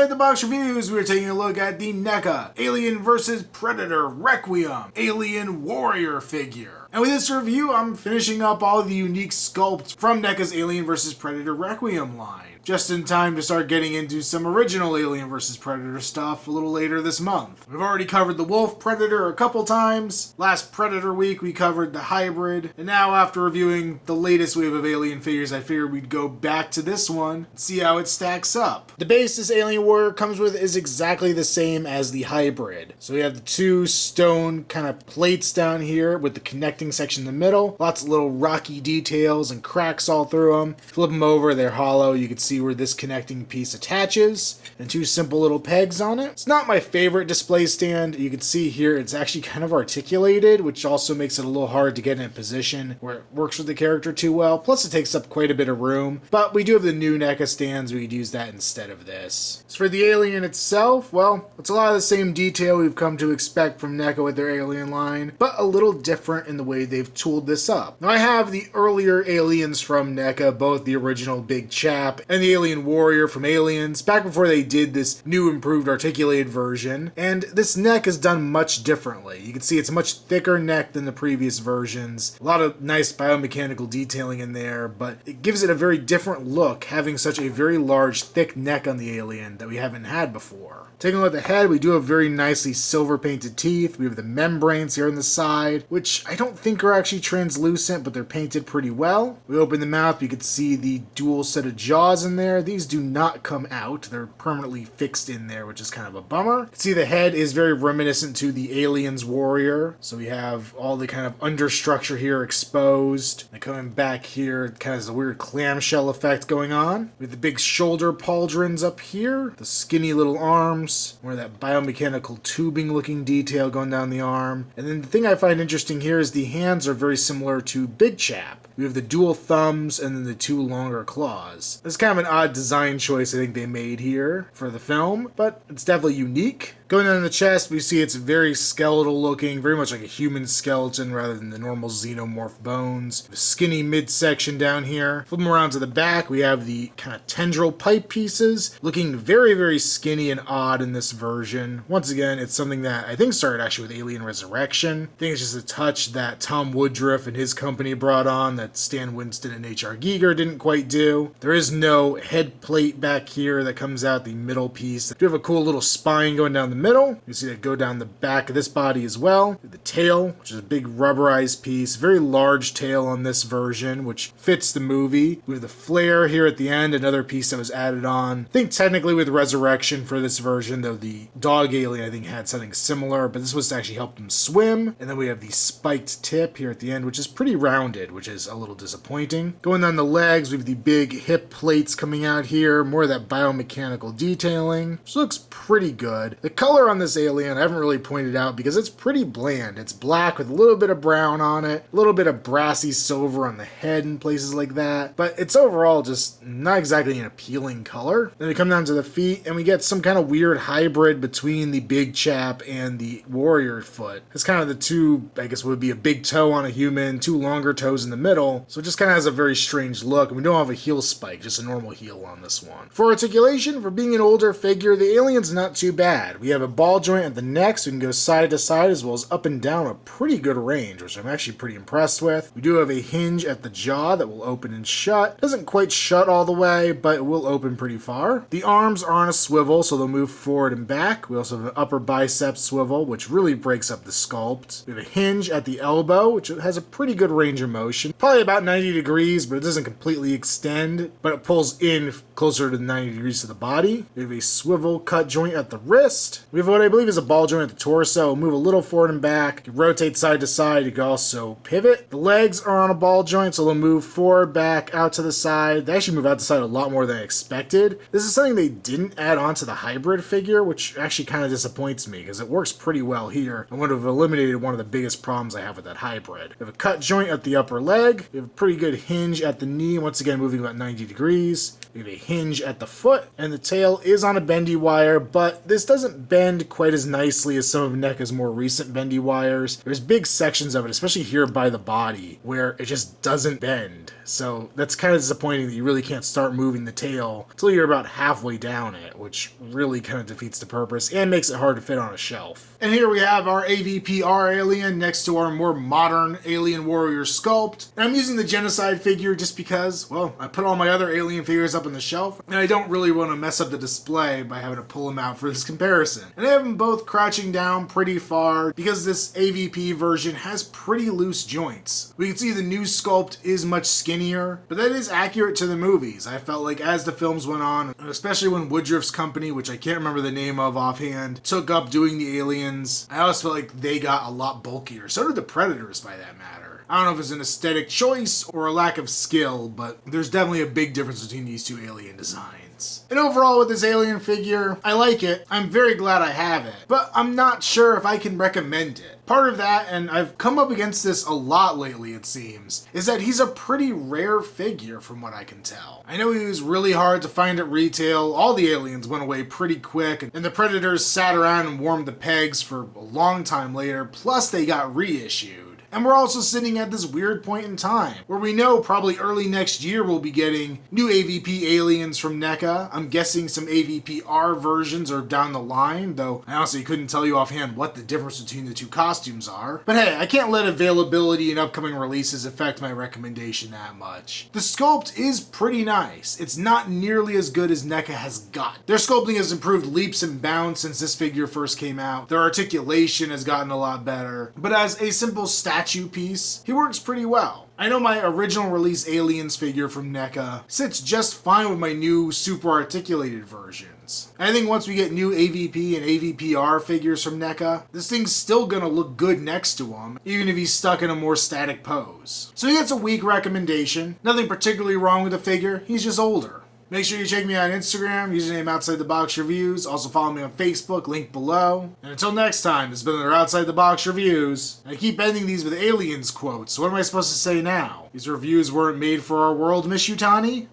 Outside the Box Reviews, we're taking a look at the NECA Alien vs. Predator Requiem Alien Warrior figure. And with this review, I'm finishing up all the unique sculpts from NECA's Alien vs. Predator Requiem line, just in time to start getting into some original Alien vs. Predator stuff a little later this month. We've already covered the Wolf Predator a couple times. Last Predator week we covered the Hybrid, and now after reviewing the latest wave of Alien figures, I figured we'd go back to this one and see how it stacks up. The base this Alien Warrior comes with is exactly the same as the Hybrid. So we have the two stone kind of plates down here with the connecting section in the middle. Lots of little rocky details and cracks all through them. Flip them over, they're hollow. You can see where this connecting piece attaches, and two simple little pegs on it. It's not my favorite display stand. You can see here it's actually kind of articulated, which also makes it a little hard to get in a position where it works with the character too well. Plus it takes up quite a bit of room, but we do have the new NECA stands. We could use that instead of this. As for the Alien itself, well, it's a lot of the same detail we've come to expect from NECA with their Alien line, but a little different in the way they've tooled this up. Now I have the earlier Aliens from NECA, both the original Big Chap and the Alien Warrior from Aliens, back before they did this new improved articulated version, and this neck is done much differently. You can see it's a much thicker neck than the previous versions. A lot of nice biomechanical detailing in there, but it gives it a very different look, having such a very large, thick neck on the Alien that we haven't had before. Taking a look at the head, we do have very nicely silver painted teeth. We have the membranes here on the side, which I don't think are actually translucent, but they're painted pretty well. We open the mouth, you can see the dual set of jaws in there. These do not come out. They're permanently fixed in there, which is kind of a bummer. You can see the head is very reminiscent to the Aliens Warrior. So we have all the kind of understructure here exposed. And coming back here, it kind of has a weird clamshell effect going on. We have the big shoulder pauldrons up here, the skinny little arms, more of that biomechanical tubing looking detail going down the arm. And then the thing I find interesting here is the hands are very similar to Big Chap. We have the dual thumbs and then the two longer claws. It's kind of an odd design choice I think they made here for the film, but it's definitely unique. Going down the chest, we see it's very skeletal looking, very much like a human skeleton rather than the normal xenomorph bones. The skinny midsection down here. Flip them around to the back, we have the kind of tendril pipe pieces, looking very, very skinny and odd in this version. Once again, it's something that I think started actually with Alien Resurrection. I think it's just a touch that Tom Woodruff and his company brought on that Stan Winston and H.R. Giger didn't quite do. There is no head plate back here that comes out the middle piece. We do have a cool little spine going down the middle. You see that go down the back of this body as well. The tail, which is a big rubberized piece, very large tail on this version, which fits the movie. We have the flare here at the end, another piece that was added on. I think technically with Resurrection for this version, though the dog alien I think had something similar, but this was to actually help them swim. And then we have the spiked tip here at the end, which is pretty rounded, which is a little disappointing. Going down the legs, we have the big hip plates coming out here, more of that biomechanical detailing, which looks pretty good. The color on this Alien I haven't really pointed out because it's pretty bland. It's black with a little bit of brown on it, a little bit of brassy silver on the head and places like that, but it's overall just not exactly an appealing color. Then we come down to the feet and we get some kind of weird hybrid between the Big Chap and the Warrior foot. It's kind of the two, I guess would be a big toe on a human, two longer toes in the middle, so it just kind of has a very strange look, and we don't have a heel spike, just a normal heel on this one. For articulation, for being an older figure, the Alien's not too bad. We have a ball joint at the neck, so we can go side to side as well as up and down a pretty good range, which I'm actually pretty impressed with. We do have a hinge at the jaw that will open and shut. Doesn't quite shut all the way, but it will open pretty far. The arms are on a swivel, so they'll move forward and back. We also have an upper bicep swivel, which really breaks up the sculpt. We have a hinge at the elbow, which has a pretty good range of motion. Probably about 90 degrees, but it doesn't completely extend, but it pulls in closer to 90 degrees to the body. We have a swivel cut joint at the wrist. We have what I believe is a ball joint at the torso. We'll move a little forward and back. You rotate side to side. You can also pivot. The legs are on a ball joint, so they'll move forward, back, out to the side. They actually move out to the side a lot more than I expected. This is something they didn't add on to the hybrid figure, which actually kind of disappoints me because it works pretty well here and would have eliminated one of the biggest problems I have with that hybrid. We have a cut joint at the upper leg. We have a pretty good hinge at the knee, once again moving about 90 degrees. We have a hinge at the foot, and the tail is on a bendy wire, but this doesn't bend quite as nicely as some of NECA's more recent bendy wires. There's big sections of it, especially here by the body, where it just doesn't bend. So that's kind of disappointing that you really can't start moving the tail until you're about halfway down it, which really kind of defeats the purpose and makes it hard to fit on a shelf. And here we have our AvP alien next to our more modern alien warrior sculpt. And I'm using the genocide figure just because, well, I put all my other alien figures up on the shelf, and I don't really want to mess up the display by having to pull them out for this comparison. And I have them both crouching down pretty far because this AvP version has pretty loose joints. We can see the new sculpt is much skinnier, but that is accurate to the movies. I felt like as the films went on, especially when Woodruff's company, which I can't remember the name of offhand, took up doing the aliens, I always felt like they got a lot bulkier. So did the Predators, by that matter. I don't know if it's an aesthetic choice or a lack of skill, but there's definitely a big difference between these two alien designs. And overall with this alien figure, I like it. I'm very glad I have it, but I'm not sure if I can recommend it. Part of that, and I've come up against this a lot lately it seems, is that he's a pretty rare figure from what I can tell. I know he was really hard to find at retail, all the aliens went away pretty quick, and the Predators sat around and warmed the pegs for a long time later, plus they got reissued. And we're also sitting at this weird point in time where we know probably early next year we'll be getting new AvP aliens from NECA. I'm guessing some AvP-R versions are down the line, though I honestly couldn't tell you offhand what the difference between the two costumes are. But hey, I can't let availability and upcoming releases affect my recommendation that much. The sculpt is pretty nice. It's not nearly as good as NECA has got. Their sculpting has improved leaps and bounds since this figure first came out. Their articulation has gotten a lot better. But as a simple statue piece, he works pretty well. I know my original release Aliens figure from NECA sits just fine with my new super articulated versions. I think once we get new AvP and AvP-R figures from NECA, this thing's still gonna look good next to him, even if he's stuck in a more static pose. So he gets a weak recommendation. Nothing particularly wrong with the figure, he's just older. Make sure you check me out on Instagram, username Outside the Box Reviews. Also follow me on Facebook, link below. And until next time, it's been another Outside the Box Reviews. And I keep ending these with aliens quotes, so what am I supposed to say now? These reviews weren't made for our world, Miss Yutani?